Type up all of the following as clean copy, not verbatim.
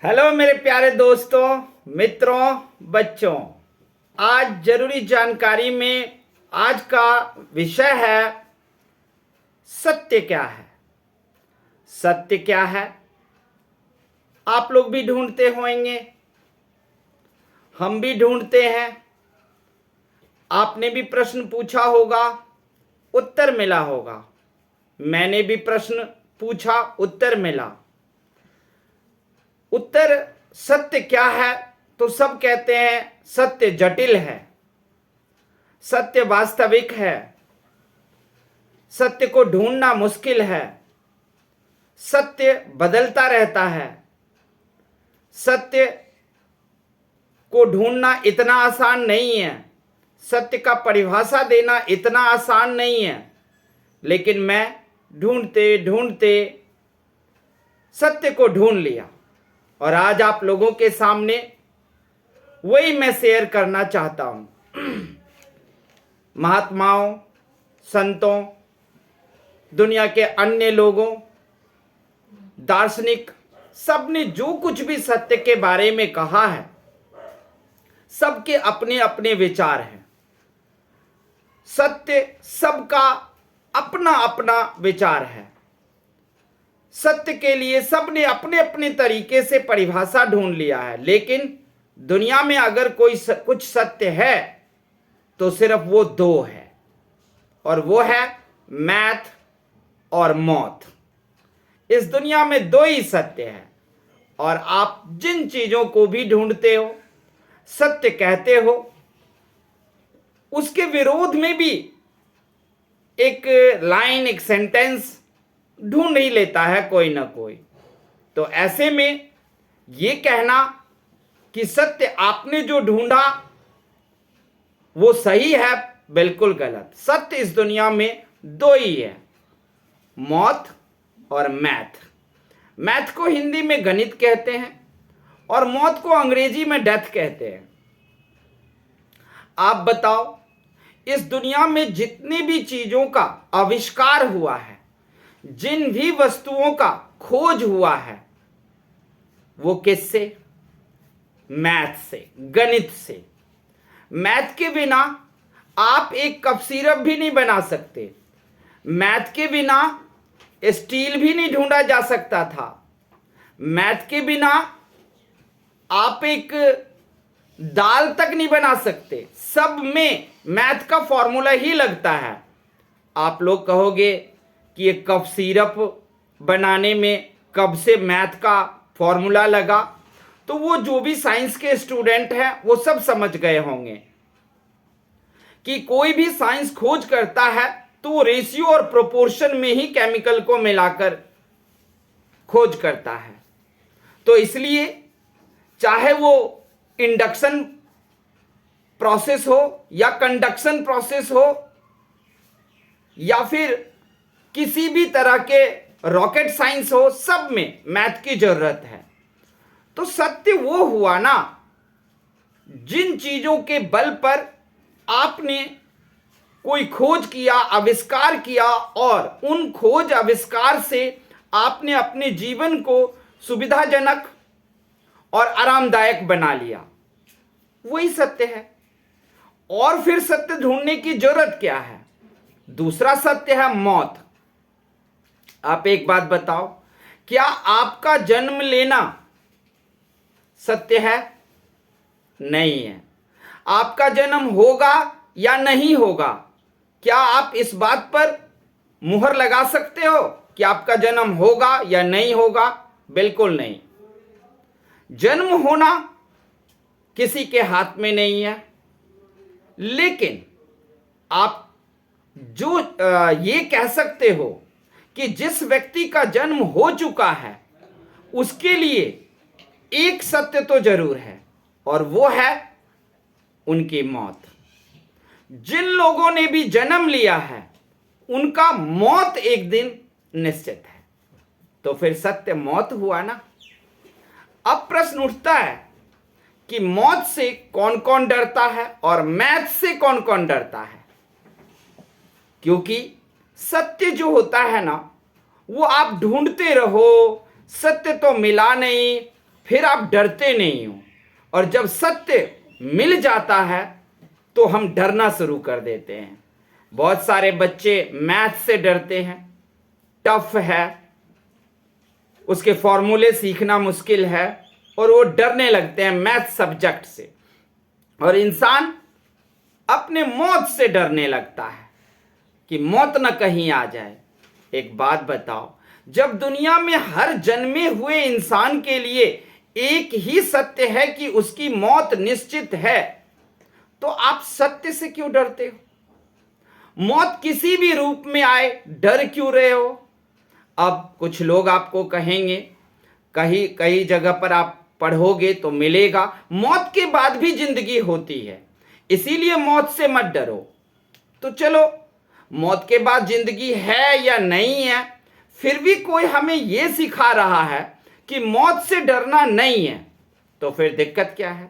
Hello मेरे प्यारे दोस्तों, मित्रों, बच्चों। आज जरूरी जानकारी में आज का विषय है सत्य क्या है। सत्य क्या है आप लोग भी ढूंढते होंगे, हम भी ढूंढते हैं। आपने भी प्रश्न पूछा होगा, उत्तर मिला होगा। मैंने भी प्रश्न पूछा, उत्तर मिला। उत्तर सत्य क्या है तो सब कहते हैं सत्य जटिल है, सत्य वास्तविक है, सत्य को ढूंढना मुश्किल है, सत्य बदलता रहता है, सत्य को ढूंढना इतना आसान नहीं है, सत्य का परिभाषा देना इतना आसान नहीं है। लेकिन मैं ढूंढते ढूंढते सत्य को ढूंढ लिया और आज आप लोगों के सामने वही मैं शेयर करना चाहता हूं। महात्माओं, संतों, दुनिया के अन्य लोगों, दार्शनिक, सबने जो कुछ भी सत्य के बारे में कहा है, सबके अपने अपने विचार हैं। सत्य सबका अपना अपना विचार है। सत्य के लिए सबने अपने अपने तरीके से परिभाषा ढूंढ लिया है। लेकिन दुनिया में अगर कोई कुछ सत्य है तो सिर्फ वो दो है, और वो है मैथ और मौत। इस दुनिया में दो ही सत्य है, और आप जिन चीजों को भी ढूंढते हो, सत्य कहते हो, उसके विरोध में भी एक लाइन, एक सेंटेंस ढूंढ ही लेता है कोई ना कोई। तो ऐसे में ये कहना कि सत्य आपने जो ढूंढा वो सही है, बिल्कुल गलत। सत्य इस दुनिया में दो ही है, मौत और मैथ। मैथ को हिंदी में गणित कहते हैं और मौत को अंग्रेजी में डेथ कहते हैं। आप बताओ, इस दुनिया में जितनी भी चीजों का आविष्कार हुआ है, जिन भी वस्तुओं का खोज हुआ है, वो किससे? मैथ से, गणित से। मैथ के बिना आप एक कप सिरप भी नहीं बना सकते। मैथ के बिना स्टील भी नहीं ढूंढा जा सकता था। मैथ के बिना आप एक दाल तक नहीं बना सकते। सब में मैथ का फॉर्मूला ही लगता है। आप लोग कहोगे कि ये कप सिरप बनाने में कब से मैथ का फॉर्मूला लगा, तो वो जो भी साइंस के स्टूडेंट हैं वो सब समझ गए होंगे कि कोई भी साइंस खोज करता है तो वो रेशियो और प्रोपोर्शन में ही केमिकल को मिलाकर खोज करता है। तो इसलिए चाहे वो इंडक्शन प्रोसेस हो या कंडक्शन प्रोसेस हो या फिर किसी भी तरह के रॉकेट साइंस हो, सब में मैथ की जरूरत है। तो सत्य वो हुआ ना, जिन चीजों के बल पर आपने कोई खोज किया, आविष्कार किया, और उन खोज आविष्कार से आपने अपने जीवन को सुविधाजनक और आरामदायक बना लिया, वही सत्य है। और फिर सत्य ढूंढने की जरूरत क्या है? दूसरा सत्य है मौत। आप एक बात बताओ, क्या आपका जन्म लेना सत्य है? नहीं है। आपका जन्म होगा या नहीं होगा, क्या आप इस बात पर मुहर लगा सकते हो कि आपका जन्म होगा या नहीं होगा? बिल्कुल नहीं। जन्म होना किसी के हाथ में नहीं है। लेकिन आप जो ये कह सकते हो कि जिस व्यक्ति का जन्म हो चुका है उसके लिए एक सत्य तो जरूर है, और वो है उनकी मौत। जिन लोगों ने भी जन्म लिया है उनका मौत एक दिन निश्चित है। तो फिर सत्य मौत हुआ ना। अब प्रश्न उठता है कि मौत से कौन कौन डरता है और मैथ से कौन कौन डरता है? क्योंकि सत्य जो होता है ना, वो आप ढूंढते रहो, सत्य तो मिला नहीं, फिर आप डरते नहीं हो, और जब सत्य मिल जाता है तो हम डरना शुरू कर देते हैं। बहुत सारे बच्चे मैथ से डरते हैं, टफ है, उसके फॉर्मूले सीखना मुश्किल है, और वो डरने लगते हैं मैथ सब्जेक्ट से। और इंसान अपने मौत से डरने लगता है कि मौत न कहीं आ जाए। एक बात बताओ, जब दुनिया में हर जन्मे हुए इंसान के लिए एक ही सत्य है कि उसकी मौत निश्चित है, तो आप सत्य से क्यों डरते हो? मौत किसी भी रूप में आए, डर क्यों रहे हो? अब कुछ लोग आपको कहेंगे, कहीं कई जगह पर आप पढ़ोगे तो मिलेगा, मौत के बाद भी जिंदगी होती है, इसीलिए मौत से मत डरो। तो चलो, मौत के बाद जिंदगी है या नहीं है, फिर भी कोई हमें यह सिखा रहा है कि मौत से डरना नहीं है, तो फिर दिक्कत क्या है?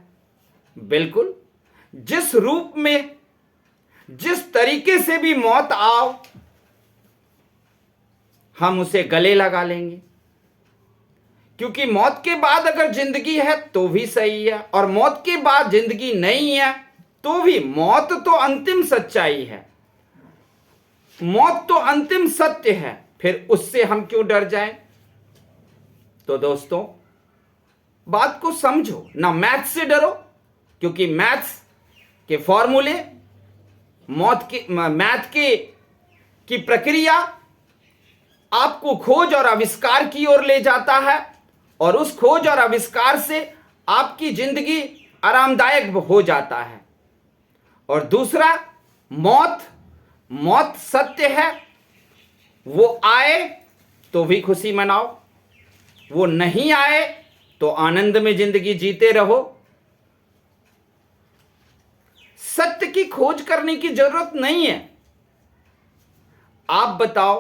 बिल्कुल, जिस रूप में, जिस तरीके से भी मौत आओ, हम उसे गले लगा लेंगे, क्योंकि मौत के बाद अगर जिंदगी है तो भी सही है, और मौत के बाद जिंदगी नहीं है तो भी। मौत तो अंतिम सच्चाई है, मौत तो अंतिम सत्य है, फिर उससे हम क्यों डर जाएं? तो दोस्तों, बात को समझो ना, मैथ से डरो, क्योंकि मैथ्स के फॉर्मूले, मैथ की प्रक्रिया आपको खोज और आविष्कार की ओर ले जाता है, और उस खोज और आविष्कार से आपकी जिंदगी आरामदायक हो जाता है। और दूसरा, मौत सत्य है, वो आए तो भी खुशी मनाओ, वो नहीं आए तो आनंद में जिंदगी जीते रहो। सत्य की खोज करने की जरूरत नहीं है। आप बताओ,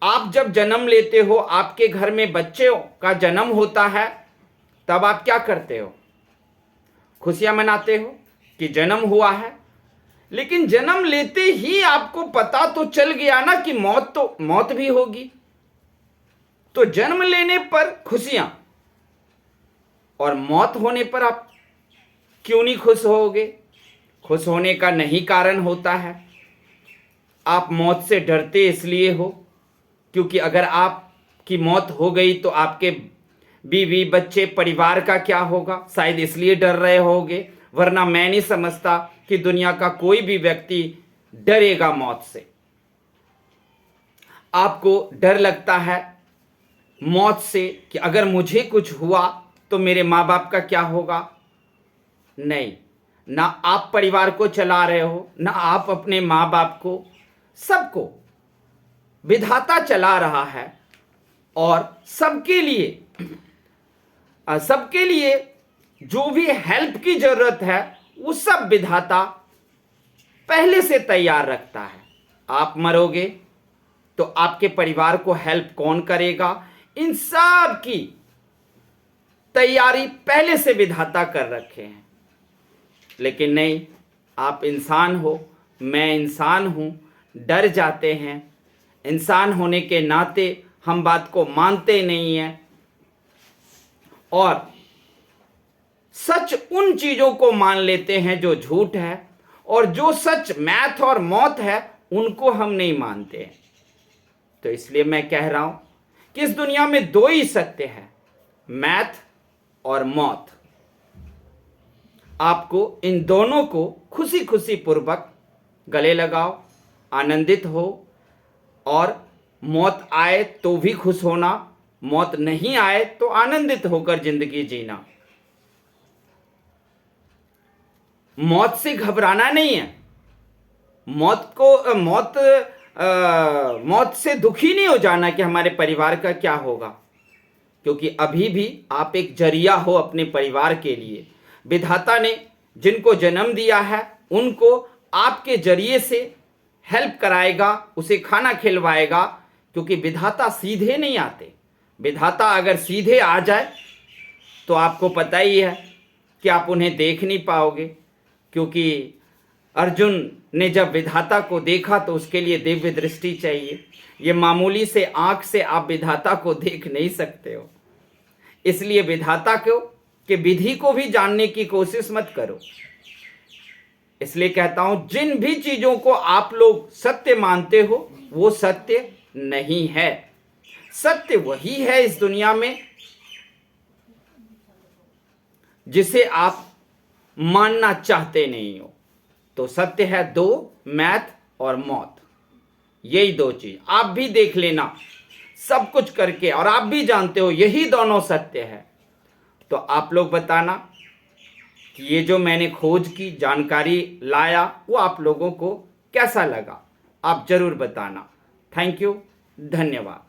आप जब जन्म लेते हो, आपके घर में बच्चों का जन्म होता है, तब आप क्या करते हो? खुशियां मनाते हो कि जन्म हुआ है। लेकिन जन्म लेते ही आपको पता तो चल गया ना कि मौत भी होगी। तो जन्म लेने पर खुशियां, और मौत होने पर आप क्यों नहीं खुश होगे? खुश होने का नहीं कारण होता है। आप मौत से डरते इसलिए हो क्योंकि अगर आपकी मौत हो गई तो आपके बीवी, बच्चे, परिवार का क्या होगा, शायद इसलिए डर रहे होगे। वरना मैं नहीं समझता कि दुनिया का कोई भी व्यक्ति डरेगा मौत से। आपको डर लगता है मौत से कि अगर मुझे कुछ हुआ तो मेरे माँ बाप का क्या होगा। नहीं, ना आप परिवार को चला रहे हो, ना आप अपने माँ बाप को, सबको विधाता चला रहा है। और सबके लिए जो भी हेल्प की जरूरत है वो सब विधाता पहले से तैयार रखता है। आप मरोगे तो आपके परिवार को हेल्प कौन करेगा, इन सब की तैयारी पहले से विधाता कर रखे हैं। लेकिन नहीं, आप इंसान हो, मैं इंसान हूं, डर जाते हैं। इंसान होने के नाते हम बात को मानते नहीं हैं, और सच उन चीजों को मान लेते हैं जो झूठ है, और जो सच मैथ और मौत है उनको हम नहीं मानते। तो इसलिए मैं कह रहा हूं कि इस दुनिया में दो ही सत्य है, मैथ और मौत। आपको इन दोनों को खुशी खुशी पूर्वक गले लगाओ, आनंदित हो, और मौत आए तो भी खुश होना, मौत नहीं आए तो आनंदित होकर जिंदगी जीना। मौत से घबराना नहीं है, मौत से दुखी नहीं हो जाना कि हमारे परिवार का क्या होगा, क्योंकि अभी भी आप एक जरिया हो अपने परिवार के लिए। विधाता ने जिनको जन्म दिया है उनको आपके जरिए से हेल्प कराएगा, उसे खाना खिलवाएगा, क्योंकि विधाता सीधे नहीं आते। विधाता अगर सीधे आ जाए तो आपको पता ही है कि आप उन्हें देख नहीं पाओगे, क्योंकि अर्जुन ने जब विधाता को देखा तो उसके लिए दिव्य दृष्टि चाहिए। ये मामूली से आंख से आप विधाता को देख नहीं सकते हो। इसलिए विधाता को कि विधि को भी जानने की कोशिश मत करो। इसलिए कहता हूं जिन भी चीजों को आप लोग सत्य मानते हो वो सत्य नहीं है। सत्य वही है इस दुनिया में जिसे आप मानना चाहते नहीं हो। तो सत्य है दो, मैथ और मौत। यही दो चीज आप भी देख लेना सब कुछ करके, और आप भी जानते हो यही दोनों सत्य है। तो आप लोग बताना कि ये जो मैंने खोज की, जानकारी लाया, वो आप लोगों को कैसा लगा, आप जरूर बताना। थैंक यू, धन्यवाद।